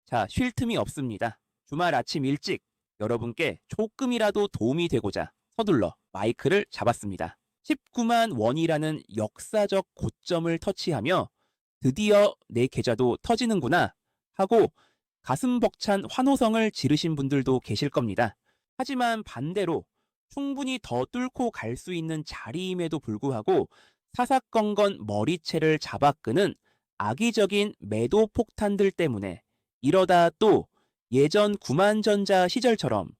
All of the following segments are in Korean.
자, 쉴 틈이 없습니다. 주말 아침 일찍 여러분께 조금이라도 도움이 되고자 서둘러 마이크를 잡았습니다. 19만 원이라는 역사적 고점을 터치하며 드디어 내 계좌도 터지는구나 하고 가슴 벅찬 환호성을 지르신 분들도 계실 겁니다. 하지만 반대로 충분히 더 뚫고 갈 수 있는 자리임에도 불구하고 사사건건 머리채를 잡아끄는 악의적인 매도 폭탄들 때문에 이러다 또 예전 구만전자 시절처럼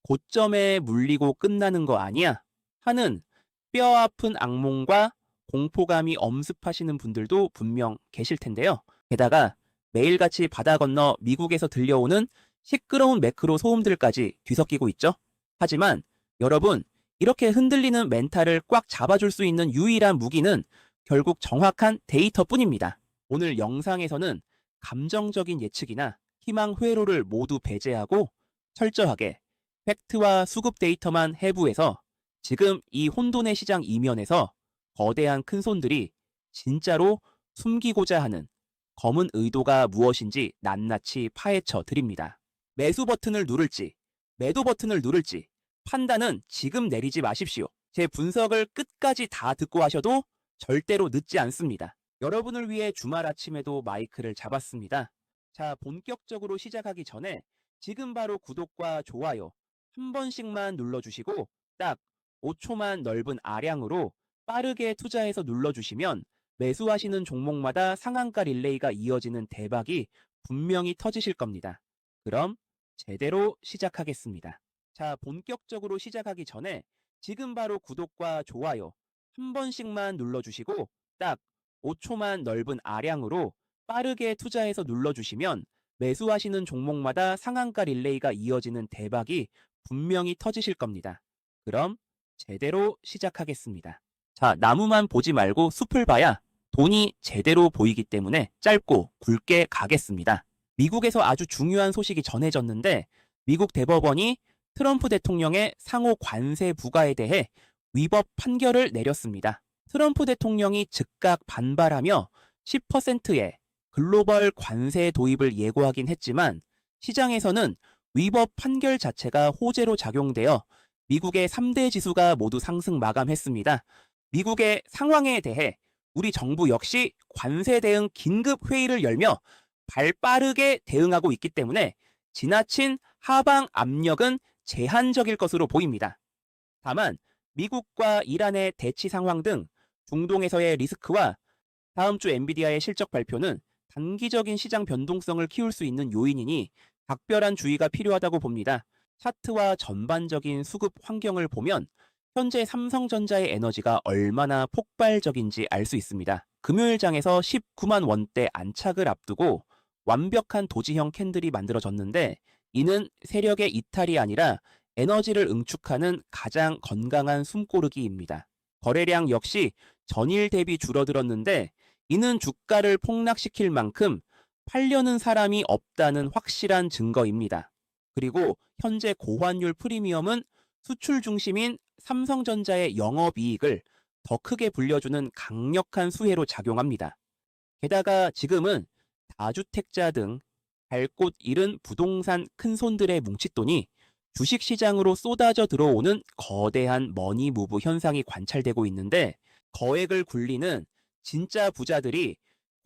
고점에 물리고 끝나는 거 아니야? 하는 뼈아픈 악몽과 공포감이 엄습하시는 분들도 분명 계실 텐데요. 게다가 매일같이 바다 건너 미국에서 들려오는 시끄러운 매크로 소음들까지 뒤섞이고 있죠. 하지만 여러분, 이렇게 흔들리는 멘탈을 꽉 잡아줄 수 있는 유일한 무기는 결국 정확한 데이터뿐입니다. 오늘 영상에서는 감정적인 예측이나 희망 회로를 모두 배제하고 철저하게 팩트와 수급 데이터만 해부해서 지금 이 혼돈의 시장 이면에서 거대한 큰손들이 진짜로 숨기고자 하는 검은 의도가 무엇인지 낱낱이 파헤쳐 드립니다. 매수 버튼을 누를지, 매도 버튼을 누를지 판단은 지금 내리지 마십시오. 제 분석을 끝까지 다 듣고 하셔도 절대로 늦지 않습니다. 여러분을 위해 주말 아침에도 마이크를 잡았습니다. 자, 본격적으로 시작하기 전에 지금 바로 구독과 좋아요 한 번씩만 눌러주시고 딱 5초만 넓은 아량으로 빠르게 투자해서 눌러주시면 매수하시는 종목마다 상한가 릴레이가 이어지는 대박이 분명히 터지실 겁니다. 그럼 제대로 시작하겠습니다. 자, 본격적으로 시작하기 전에 지금 바로 구독과 좋아요 한 번씩만 눌러주시고 딱 5초만 넓은 아량으로 빠르게 투자해서 눌러주시면 매수하시는 종목마다 상한가 릴레이가 이어지는 대박이 분명히 터지실 겁니다. 그럼 제대로 시작하겠습니다. 자, 나무만 보지 말고 숲을 봐야 돈이 제대로 보이기 때문에 짧고 굵게 가겠습니다. 미국에서 아주 중요한 소식이 전해졌는데 미국 대법원이 트럼프 대통령의 상호 관세 부과에 대해 위법 판결을 내렸습니다. 트럼프 대통령이 즉각 반발하며 10%의 글로벌 관세 도입을 예고하긴 했지만 시장에서는 위법 판결 자체가 호재로 작용되어 미국의 3대 지수가 모두 상승 마감했습니다. 미국의 상황에 대해 우리 정부 역시 관세 대응 긴급 회의를 열며 발빠르게 대응하고 있기 때문에 지나친 하방 압력은 제한적일 것으로 보입니다. 다만 미국과 이란의 대치 상황 등 중동에서의 리스크와 다음 주 엔비디아의 실적 발표는 단기적인 시장 변동성을 키울 수 있는 요인이니 각별한 주의가 필요하다고 봅니다. 차트와 전반적인 수급 환경을 보면 현재 삼성전자의 에너지가 얼마나 폭발적인지 알 수 있습니다. 금요일장에서 19만 원대 안착을 앞두고 완벽한 도지형 캔들이 만들어졌는데 이는 세력의 이탈이 아니라 에너지를 응축하는 가장 건강한 숨고르기입니다. 거래량 역시 전일 대비 줄어들었는데 이는 주가를 폭락시킬 만큼 팔려는 사람이 없다는 확실한 증거입니다. 그리고 현재 고환율 프리미엄은 수출 중심인 삼성전자의 영업이익을 더 크게 불려주는 강력한 수혜로 작용합니다. 게다가 지금은 다주택자 등 갈 곳 잃은 부동산 큰손들의 뭉칫돈이 주식시장으로 쏟아져 들어오는 거대한 머니 무브 현상이 관찰되고 있는데 거액을 굴리는 진짜 부자들이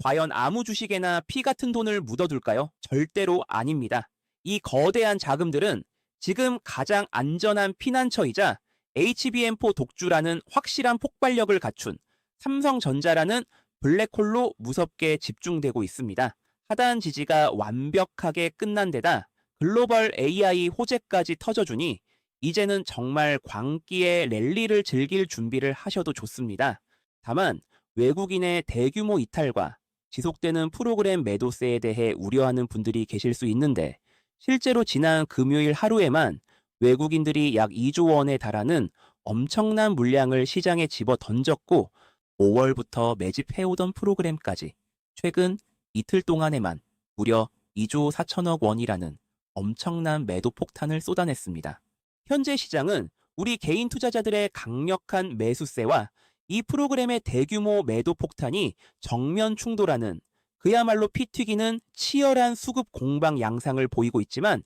과연 아무 주식에나 피 같은 돈을 묻어둘까요? 절대로 아닙니다. 이 거대한 자금들은 지금 가장 안전한 피난처이자 HBM4 독주라는 확실한 폭발력을 갖춘 삼성전자라는 블랙홀로 무섭게 집중되고 있습니다. 하단 지지가 완벽하게 끝난 데다 글로벌 AI 호재까지 터져주니 이제는 정말 광기의 랠리를 즐길 준비를 하셔도 좋습니다. 다만 외국인의 대규모 이탈과 지속되는 프로그램 매도세에 대해 우려하는 분들이 계실 수 있는데 실제로 지난 금요일 하루에만 외국인들이 약 2조 원에 달하는 엄청난 물량을 시장에 집어 던졌고 5월부터 매집해오던 프로그램까지 최근 이틀 동안에만 무려 2조 4천억 원이라는 엄청난 매도 폭탄을 쏟아냈습니다. 현재 시장은 우리 개인 투자자들의 강력한 매수세와 이 프로그램의 대규모 매도 폭탄이 정면 충돌하는 그야말로 피 튀기는 치열한 수급 공방 양상을 보이고 있지만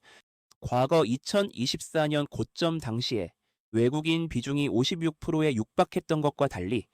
과거 2024년 고점 당시에 외국인 비중이 56%에 육박했던 것과 달리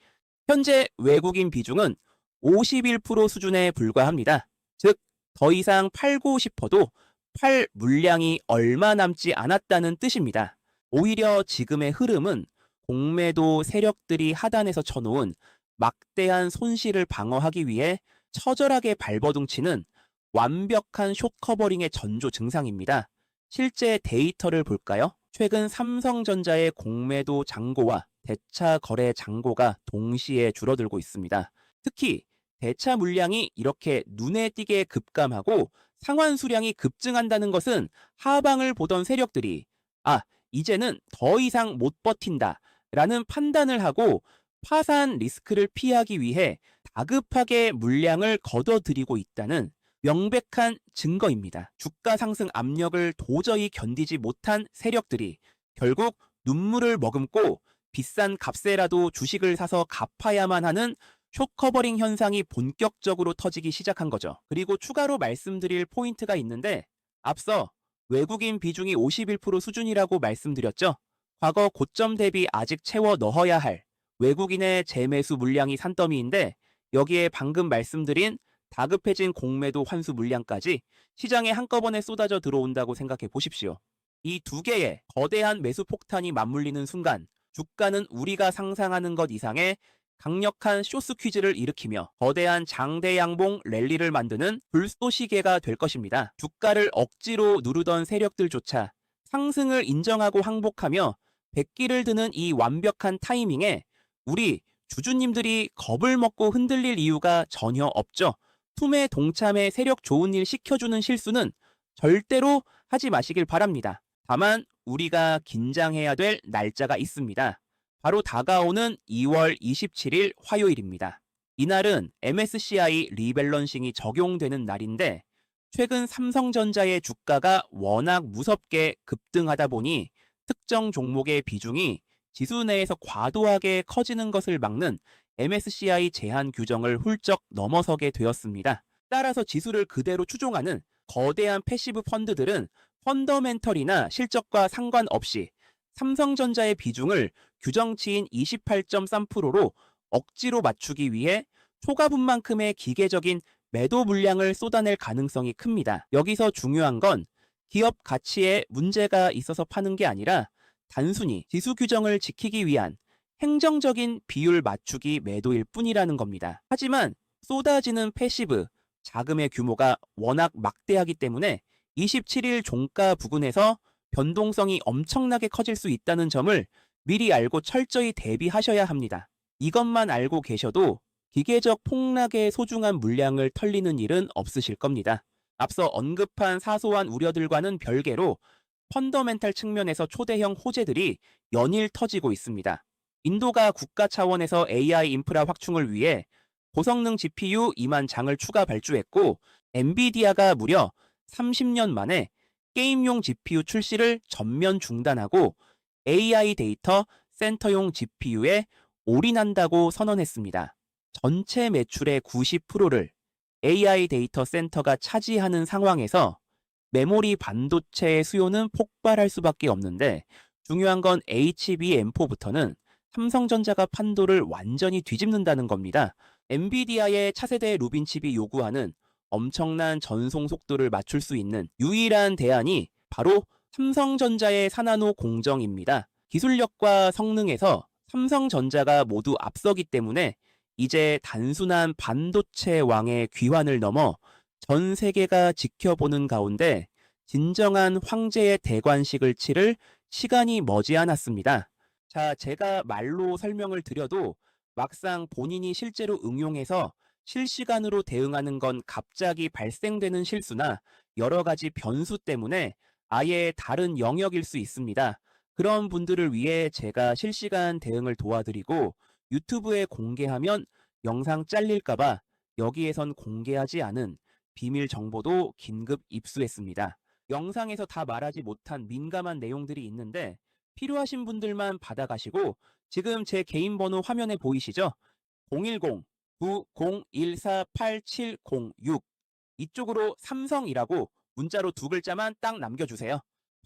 현재 외국인 비중은 51% 수준에 불과합니다. 즉, 더 이상 팔고 싶어도 팔 물량이 얼마 남지 않았다는 뜻입니다. 오히려 지금의 흐름은 공매도 세력들이 하단에서 쳐놓은 막대한 손실을 방어하기 위해 처절하게 발버둥치는 완벽한 숏커버링의 전조 증상입니다. 실제 데이터를 볼까요? 최근 삼성전자의 공매도 잔고와 대차 거래 잔고가 동시에 줄어들고 있습니다. 특히 대차 물량이 이렇게 눈에 띄게 급감하고 상환 수량이 급증한다는 것은 하방을 보던 세력들이 이제는 더 이상 못 버틴다 라는 판단을 하고 파산 리스크를 피하기 위해 다급하게 물량을 걷어들이고 있다는 명백한 증거입니다. 주가 상승 압력을 도저히 견디지 못한 세력들이 결국 눈물을 머금고 비싼 값에라도 주식을 사서 갚아야만 하는 숏커버링 현상이 본격적으로 터지기 시작한 거죠. 그리고 추가로 말씀드릴 포인트가 있는데 앞서 외국인 비중이 51% 수준이라고 말씀드렸죠. 과거 고점 대비 아직 채워 넣어야 할 외국인의 재매수 물량이 산더미인데 여기에 방금 말씀드린 다급해진 공매도 환수 물량까지 시장에 한꺼번에 쏟아져 들어온다고 생각해 보십시오. 이 두 개의 거대한 매수 폭탄이 맞물리는 순간 주가는 우리가 상상하는 것 이상의 강력한 쇼스 퀴즈를 일으키며 거대한 장대 양봉 랠리를 만드는 불쏘시개가 될 것입니다. 주가를 억지로 누르던 세력들조차 상승을 인정하고 항복하며 백기를 드는 이 완벽한 타이밍에 우리 주주님들이 겁을 먹고 흔들릴 이유가 전혀 없죠. 품에 동참해 세력 좋은 일 시켜주는 실수는 절대로 하지 마시길 바랍니다. 다만 우리가 긴장해야 될 날짜가 있습니다. 바로 다가오는 2월 27일 화요일입니다. 이날은 MSCI 리밸런싱이 적용되는 날인데 최근 삼성전자의 주가가 워낙 무섭게 급등하다 보니 특정 종목의 비중이 지수 내에서 과도하게 커지는 것을 막는 MSCI 제한 규정을 훌쩍 넘어서게 되었습니다. 따라서 지수를 그대로 추종하는 거대한 패시브 펀드들은 펀더멘털이나 실적과 상관없이 삼성전자의 비중을 규정치인 28.3%로 억지로 맞추기 위해 초과분만큼의 기계적인 매도 물량을 쏟아낼 가능성이 큽니다. 여기서 중요한 건 기업 가치에 문제가 있어서 파는 게 아니라 단순히 지수 규정을 지키기 위한 행정적인 비율 맞추기 매도일 뿐이라는 겁니다. 하지만 쏟아지는 패시브, 자금의 규모가 워낙 막대하기 때문에 27일 종가 부근에서 변동성이 엄청나게 커질 수 있다는 점을 미리 알고 철저히 대비하셔야 합니다. 이것만 알고 계셔도 기계적 폭락의 소중한 물량을 털리는 일은 없으실 겁니다. 앞서 언급한 사소한 우려들과는 별개로 펀더멘탈 측면에서 초대형 호재들이 연일 터지고 있습니다. 인도가 국가 차원에서 AI 인프라 확충을 위해 고성능 GPU 2만 장을 추가 발주했고 엔비디아가 무려 30년 만에 게임용 GPU 출시를 전면 중단하고 AI 데이터 센터용 GPU에 올인한다고 선언했습니다. 전체 매출의 90%를 AI 데이터 센터가 차지하는 상황에서 메모리 반도체의 수요는 폭발할 수밖에 없는데 중요한 건 HBM4부터는 삼성전자가 판도를 완전히 뒤집는다는 겁니다. 엔비디아의 차세대 루빈 칩이 요구하는 엄청난 전송 속도를 맞출 수 있는 유일한 대안이 바로 삼성전자의 4나노 공정입니다. 기술력과 성능에서 삼성전자가 모두 앞서기 때문에 이제 단순한 반도체 왕의 귀환을 넘어 전 세계가 지켜보는 가운데 진정한 황제의 대관식을 치를 시간이 머지않았습니다. 자, 제가 말로 설명을 드려도 막상 본인이 실제로 응용해서 실시간으로 대응하는 건 갑자기 발생되는 실수나 여러 가지 변수 때문에 아예 다른 영역일 수 있습니다. 그런 분들을 위해 제가 실시간 대응을 도와드리고 유튜브에 공개하면 영상 잘릴까봐 여기에선 공개하지 않은 비밀 정보도 긴급 입수했습니다. 영상에서 다 말하지 못한 민감한 내용들이 있는데 필요하신 분들만 받아가시고 지금 제 개인 번호 화면에 보이시죠? 010 90148706 이쪽으로 삼성이라고 문자로 두 글자만 딱 남겨주세요.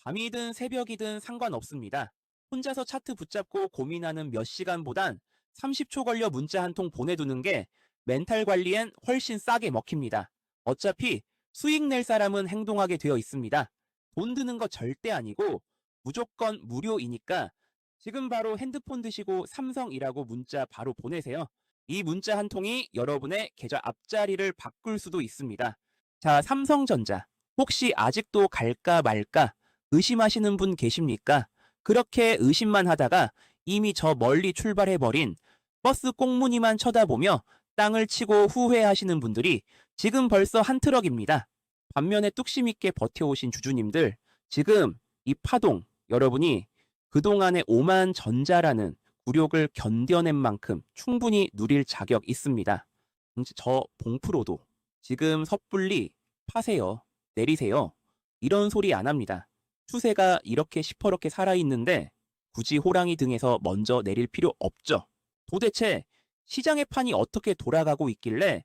밤이든 새벽이든 상관없습니다. 혼자서 차트 붙잡고 고민하는 몇 시간보단 30초 걸려 문자 한 통 보내두는 게 멘탈 관리엔 훨씬 싸게 먹힙니다. 어차피 수익 낼 사람은 행동하게 되어 있습니다. 돈 드는 거 절대 아니고 무조건 무료이니까 지금 바로 핸드폰 드시고 삼성이라고 문자 바로 보내세요. 이 문자 한 통이 여러분의 계좌 앞자리를 바꿀 수도 있습니다. 자, 삼성전자. 혹시 아직도 갈까 말까 의심하시는 분 계십니까? 그렇게 의심만 하다가 이미 저 멀리 출발해버린 버스 꽁무니만 쳐다보며 땅을 치고 후회하시는 분들이 지금 벌써 한 트럭입니다. 반면에 뚝심 있게 버텨오신 주주님들, 지금 이 파동, 여러분이 그동안의 오만 전자라는 굴욕을 견뎌낸 만큼 충분히 누릴 자격 있습니다. 저 봉프로도 지금 섣불리 파세요, 내리세요, 이런 소리 안 합니다. 추세가 이렇게 시퍼렇게 살아있는데 굳이 호랑이 등에서 먼저 내릴 필요 없죠. 도대체 시장의 판이 어떻게 돌아가고 있길래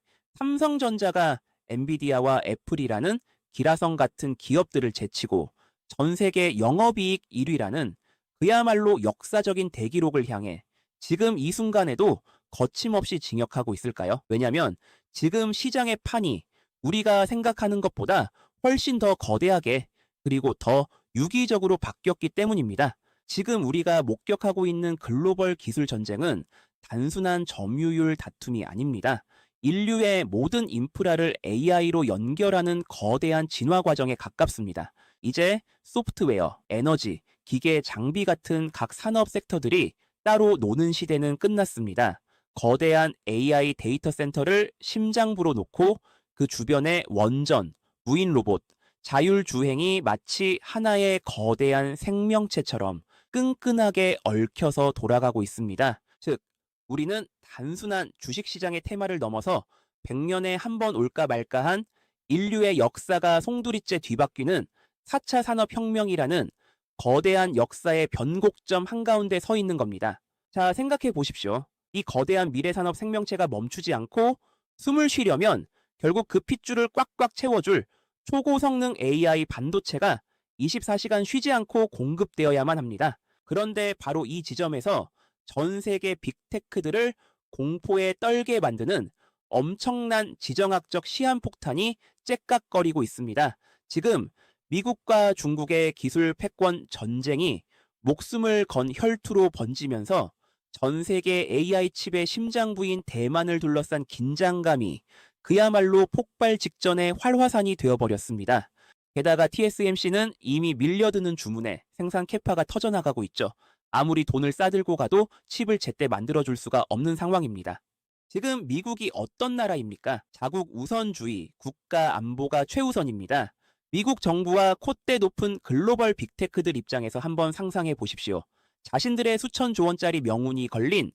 삼성전자가 엔비디아와 애플이라는 기라성 같은 기업들을 제치고 전 세계 영업이익 1위라는 그야말로 역사적인 대기록을 향해 지금 이 순간에도 거침없이 진격하고 있을까요? 왜냐하면 지금 시장의 판이 우리가 생각하는 것보다 훨씬 더 거대하게 그리고 더 유기적으로 바뀌었기 때문입니다. 지금 우리가 목격하고 있는 글로벌 기술 전쟁은 단순한 점유율 다툼이 아닙니다. 인류의 모든 인프라를 AI로 연결하는 거대한 진화 과정에 가깝습니다. 이제 소프트웨어, 에너지, 기계, 장비 같은 각 산업 섹터들이 따로 노는 시대는 끝났습니다. 거대한 AI 데이터 센터를 심장부로 놓고 그 주변에 원전, 무인 로봇, 자율주행이 마치 하나의 거대한 생명체처럼 끈끈하게 얽혀서 돌아가고 있습니다. 즉, 우리는 단순한 주식시장의 테마를 넘어서 100년에 한 번 올까 말까한 인류의 역사가 송두리째 뒤바뀌는 4차 산업혁명이라는 거대한 역사의 변곡점 한가운데 서 있는 겁니다. 자, 생각해 보십시오. 이 거대한 미래산업 생명체가 멈추지 않고 숨을 쉬려면 결국 그 핏줄을 꽉꽉 채워줄 초고성능 AI 반도체가 24시간 쉬지 않고 공급되어야만 합니다. 그런데 바로 이 지점에서 전 세계 빅테크들을 공포에 떨게 만드는 엄청난 지정학적 시한폭탄이 째깍거리고 있습니다. 지금 미국과 중국의 기술 패권 전쟁이 목숨을 건 혈투로 번지면서 전 세계 AI 칩의 심장부인 대만을 둘러싼 긴장감이 그야말로 폭발 직전의 활화산이 되어버렸습니다. 게다가 TSMC는 이미 밀려드는 주문에 생산 캐파가 터져나가고 있죠. 아무리 돈을 싸들고 가도 칩을 제때 만들어줄 수가 없는 상황입니다. 지금 미국이 어떤 나라입니까? 자국 우선주의, 국가 안보가 최우선입니다. 미국 정부와 콧대 높은 글로벌 빅테크들 입장에서 한번 상상해 보십시오. 자신들의 수천조 원짜리 명운이 걸린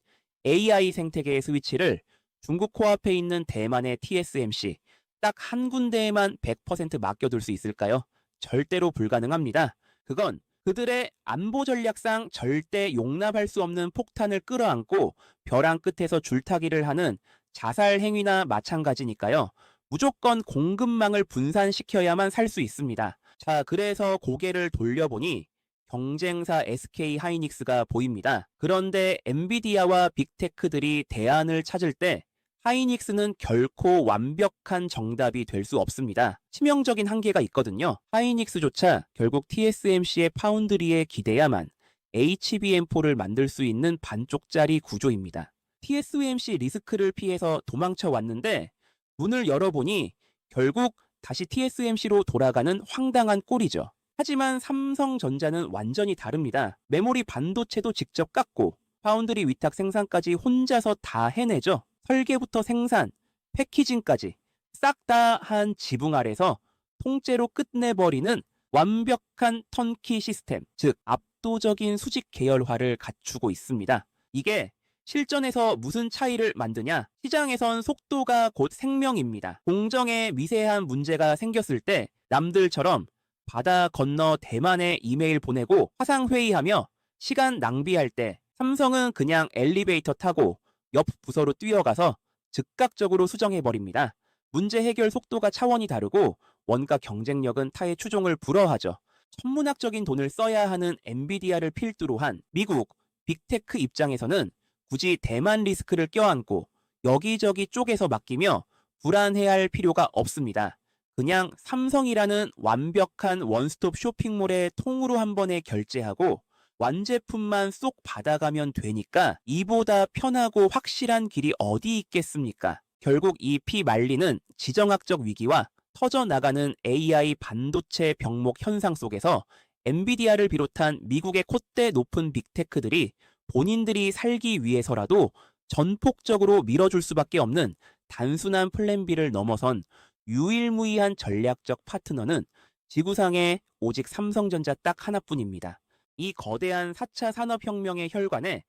AI 생태계의 스위치를 중국 코앞에 있는 대만의 TSMC 딱 한 군데에만 100% 맡겨둘 수 있을까요? 절대로 불가능합니다. 그건 그들의 안보 전략상 절대 용납할 수 없는 폭탄을 끌어안고 벼랑 끝에서 줄타기를 하는 자살 행위나 마찬가지니까요. 무조건 공급망을 분산시켜야만 살 수 있습니다. 자, 그래서 고개를 돌려보니 경쟁사 SK 하이닉스가 보입니다. 그런데 엔비디아와 빅테크들이 대안을 찾을 때 하이닉스는 결코 완벽한 정답이 될 수 없습니다. 치명적인 한계가 있거든요. 하이닉스조차 결국 TSMC의 파운드리에 기대야만 HBM4를 만들 수 있는 반쪽짜리 구조입니다. TSMC 리스크를 피해서 도망쳐 왔는데 문을 열어보니 결국 다시 TSMC로 돌아가는 황당한 꼴이죠. 하지만 삼성전자는 완전히 다릅니다. 메모리 반도체도 직접 깎고 파운드리 위탁 생산까지 혼자서 다 해내죠. 설계부터 생산, 패키징까지 싹 다 한 지붕 아래서 통째로 끝내버리는 완벽한 턴키 시스템, 즉 압도적인 수직 계열화를 갖추고 있습니다. 이게 실전에서 무슨 차이를 만드냐? 시장에선 속도가 곧 생명입니다. 공정에 미세한 문제가 생겼을 때 남들처럼 바다 건너 대만에 이메일 보내고 화상회의하며 시간 낭비할 때 삼성은 그냥 엘리베이터 타고 옆 부서로 뛰어가서 즉각적으로 수정해버립니다. 문제 해결 속도가 차원이 다르고 원가 경쟁력은 타의 추종을 불허하죠. 천문학적인 돈을 써야 하는 엔비디아를 필두로 한 미국 빅테크 입장에서는 굳이 대만 리스크를 껴안고 여기저기 쪼개서 맡기며 불안해할 필요가 없습니다. 그냥 삼성이라는 완벽한 원스톱 쇼핑몰에 통으로 한 번에 결제하고 완제품만 쏙 받아가면 되니까 이보다 편하고 확실한 길이 어디 있겠습니까? 결국 이 피말리는 지정학적 위기와 터져나가는 AI 반도체 병목 현상 속에서 엔비디아를 비롯한 미국의 콧대 높은 빅테크들이 본인들이 살기 위해서라도 전폭적으로 밀어줄 수밖에 없는 단순한 플랜 B를 넘어선 유일무이한 전략적 파트너는 지구상에 오직 삼성전자 딱 하나뿐입니다. 이 거대한 4차 산업혁명의 혈관에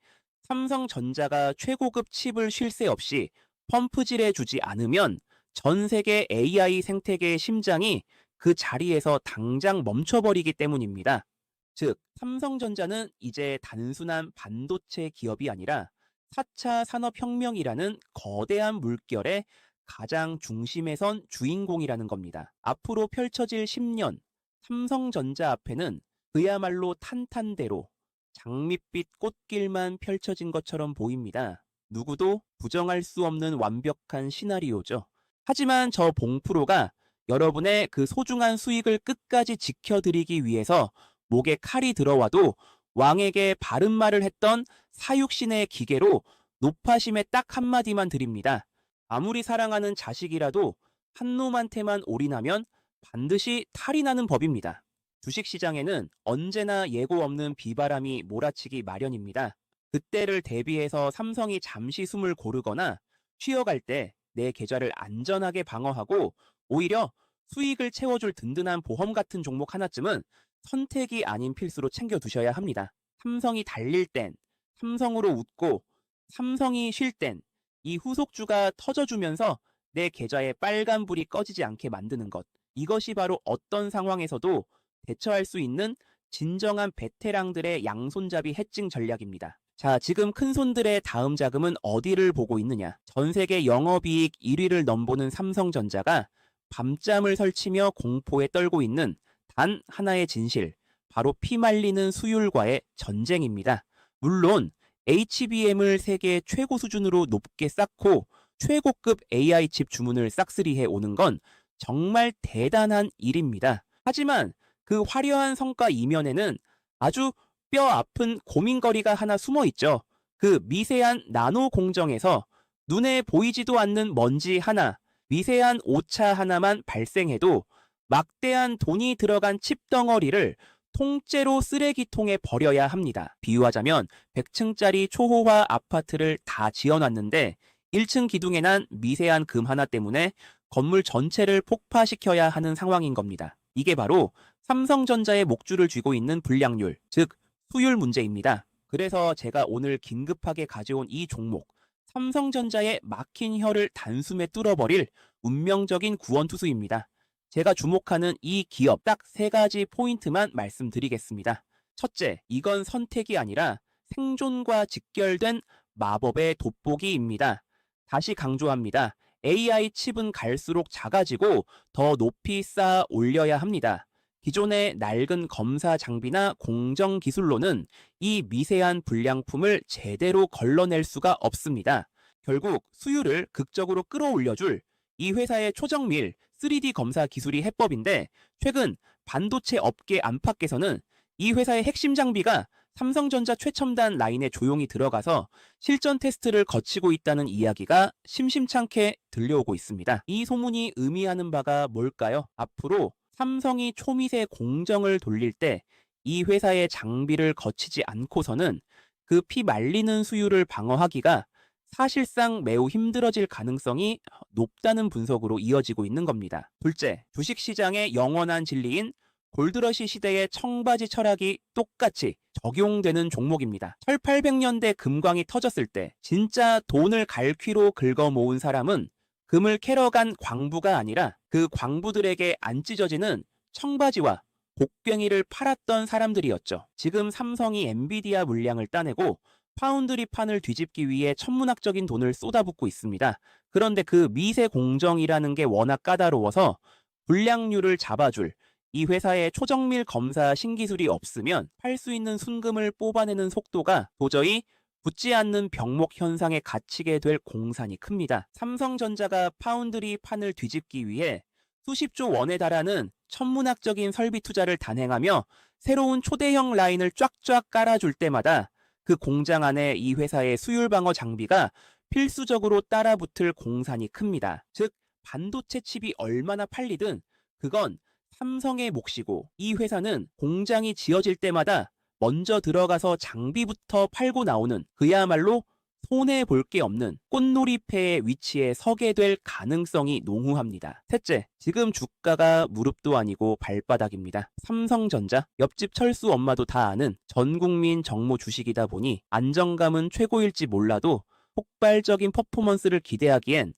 삼성전자가 최고급 칩을 쉴 새 없이 펌프질해 주지 않으면 전 세계 AI 생태계의 심장이 그 자리에서 당장 멈춰버리기 때문입니다. 즉, 삼성전자는 이제 단순한 반도체 기업이 아니라 4차 산업혁명이라는 거대한 물결의 가장 중심에 선 주인공이라는 겁니다. 앞으로 펼쳐질 10년, 삼성전자 앞에는 그야말로 탄탄대로 장밋빛 꽃길만 펼쳐진 것처럼 보입니다. 누구도 부정할 수 없는 완벽한 시나리오죠. 하지만 저 봉프로가 여러분의 그 소중한 수익을 끝까지 지켜드리기 위해서 목에 칼이 들어와도 왕에게 바른 말을 했던 사육신의 기계로 높아심에 딱 한마디만 드립니다. 아무리 사랑하는 자식이라도 한 놈한테만 올인하면 반드시 탈이 나는 법입니다. 주식시장에는 언제나 예고 없는 비바람이 몰아치기 마련입니다. 그때를 대비해서 삼성이 잠시 숨을 고르거나 쉬어갈 때 내 계좌를 안전하게 방어하고 오히려 수익을 채워줄 든든한 보험 같은 종목 하나쯤은 선택이 아닌 필수로 챙겨두셔야 합니다. 삼성이 달릴 땐 삼성으로 웃고 삼성이 쉴 땐 이 후속주가 터져주면서 내 계좌에 빨간불이 꺼지지 않게 만드는 것. 이것이 바로 어떤 상황에서도 대처할 수 있는 진정한 베테랑들의 양손잡이 해칭 전략입니다. 자, 지금 큰손들의 다음 자금은 어디를 보고 있느냐? 전 세계 영업이익 1위를 넘보는 삼성전자가 밤잠을 설치며 공포에 떨고 있는 단 하나의 진실, 바로 피말리는 수율과의 전쟁입니다. 물론 HBM을 세계 최고 수준으로 높게 쌓고 최고급 AI 칩 주문을 싹쓸이해 오는 건 정말 대단한 일입니다. 하지만 그 화려한 성과 이면에는 아주 뼈 아픈 고민거리가 하나 숨어 있죠. 그 미세한 나노 공정에서 눈에 보이지도 않는 먼지 하나, 미세한 오차 하나만 발생해도 막대한 돈이 들어간 칩 덩어리를 통째로 쓰레기통에 버려야 합니다. 비유하자면 100층짜리 초호화 아파트를 다 지어놨는데 1층 기둥에 난 미세한 금 하나 때문에 건물 전체를 폭파시켜야 하는 상황인 겁니다. 이게 바로 삼성전자의 목줄을 쥐고 있는 불량률, 즉 수율 문제입니다. 그래서 제가 오늘 긴급하게 가져온 이 종목, 삼성전자의 막힌 혀를 단숨에 뚫어버릴 운명적인 구원투수입니다. 제가 주목하는 이 기업 딱 3가지 포인트만 말씀드리겠습니다. 첫째, 이건 선택이 아니라 생존과 직결된 마법의 돋보기입니다. 다시 강조합니다. AI 칩은 갈수록 작아지고 더 높이 쌓아 올려야 합니다. 기존의 낡은 검사 장비나 공정 기술로는 이 미세한 불량품을 제대로 걸러낼 수가 없습니다. 결국 수율을 극적으로 끌어올려줄 이 회사의 초정밀 3D 검사 기술이 해법인데 최근 반도체 업계 안팎에서는 이 회사의 핵심 장비가 삼성전자 최첨단 라인에 조용히 들어가서 실전 테스트를 거치고 있다는 이야기가 심심찮게 들려오고 있습니다. 이 소문이 의미하는 바가 뭘까요? 앞으로 삼성이 초미세 공정을 돌릴 때 이 회사의 장비를 거치지 않고서는 그 피 말리는 수율을 방어하기가 사실상 매우 힘들어질 가능성이 높다는 분석으로 이어지고 있는 겁니다. 둘째, 주식시장의 영원한 진리인 골드러시 시대의 청바지 철학이 똑같이 적용되는 종목입니다. 1800년대 금광이 터졌을 때 진짜 돈을 갈퀴로 긁어 모은 사람은 금을 캐러 간 광부가 아니라 그 광부들에게 안 찢어지는 청바지와 곡괭이를 팔았던 사람들이었죠. 지금 삼성이 엔비디아 물량을 따내고 파운드리 판을 뒤집기 위해 천문학적인 돈을 쏟아붓고 있습니다. 그런데 그 미세 공정이라는 게 워낙 까다로워서 불량률을 잡아줄 이 회사의 초정밀 검사 신기술이 없으면 팔 수 있는 순금을 뽑아내는 속도가 도저히 붙지 않는 병목 현상에 갇히게 될 공산이 큽니다. 삼성전자가 파운드리 판을 뒤집기 위해 수십조 원에 달하는 천문학적인 설비 투자를 단행하며 새로운 초대형 라인을 쫙쫙 깔아줄 때마다 그 공장 안에 이 회사의 수율 방어 장비가 필수적으로 따라붙을 공산이 큽니다. 즉 반도체 칩이 얼마나 팔리든 그건 삼성의 몫이고, 이 회사는 공장이 지어질 때마다 먼저 들어가서 장비부터 팔고 나오는 그야말로 손해볼 게 없는 꽃놀이패의 위치에 서게 될 가능성이 농후합니다. 셋째, 지금 주가가 무릎도 아니고 발바닥입니다. 삼성전자, 옆집 철수 엄마도 다 아는 전국민 정모 주식이다 보니 안정감은 최고일지 몰라도 폭발적인 퍼포먼스를 기대하기엔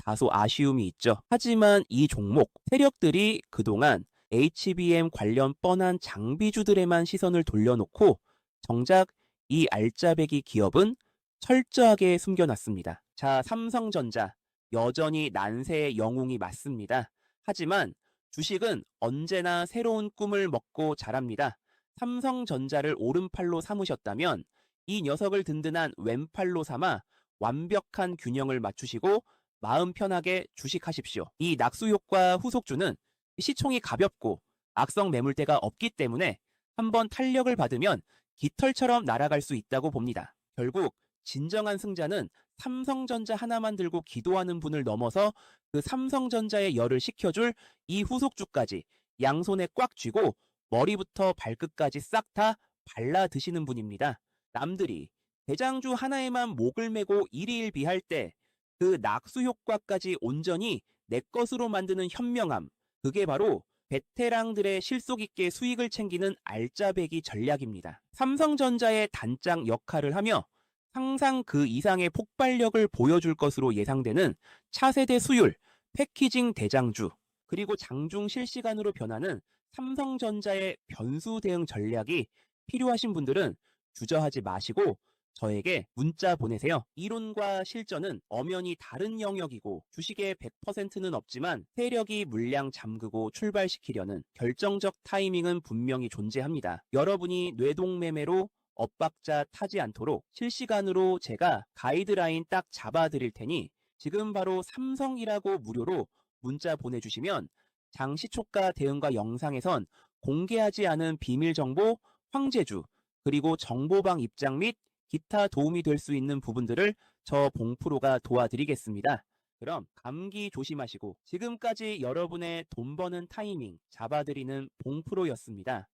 다소 아쉬움이 있죠. 하지만 이 종목, 세력들이 그동안 HBM 관련 뻔한 장비주들에만 시선을 돌려놓고 정작 이 알짜배기 기업은 철저하게 숨겨놨습니다. 자, 삼성전자 여전히 난세의 영웅이 맞습니다. 하지만 주식은 언제나 새로운 꿈을 먹고 자랍니다. 삼성전자를 오른팔로 삼으셨다면 이 녀석을 든든한 왼팔로 삼아 완벽한 균형을 맞추시고 마음 편하게 주식하십시오. 이 낙수효과 후속주는 시총이 가볍고 악성 매물대가 없기 때문에 한번 탄력을 받으면 깃털처럼 날아갈 수 있다고 봅니다. 결국 진정한 승자는 삼성전자 하나만 들고 기도하는 분을 넘어서 그 삼성전자의 열을 식혀줄 이 후속주까지 양손에 꽉 쥐고 머리부터 발끝까지 싹 다 발라 드시는 분입니다. 남들이 대장주 하나에만 목을 메고 일희일비할 때 그 낙수 효과까지 온전히 내 것으로 만드는 현명함, 그게 바로 베테랑들의 실속 있게 수익을 챙기는 알짜배기 전략입니다. 삼성전자의 단장 역할을 하며 항상 그 이상의 폭발력을 보여줄 것으로 예상되는 차세대 수율, 패키징 대장주, 그리고 장중 실시간으로 변하는 삼성전자의 변수 대응 전략이 필요하신 분들은 주저하지 마시고 저에게 문자 보내세요. 이론과 실전은 엄연히 다른 영역이고 주식의 100%는 없지만 세력이 물량 잠그고 출발시키려는 결정적 타이밍은 분명히 존재합니다. 여러분이 뇌동매매로 엇박자 타지 않도록 실시간으로 제가 가이드라인 딱 잡아드릴 테니 지금 바로 삼성이라고 무료로 문자 보내주시면 장시초가 대응과 영상에선 공개하지 않은 비밀정보, 황제주, 그리고 정보방 입장 및 기타 도움이 될 수 있는 부분들을 저 봉프로가 도와드리겠습니다. 그럼 감기 조심하시고 지금까지 여러분의 돈 버는 타이밍 잡아드리는 봉프로였습니다.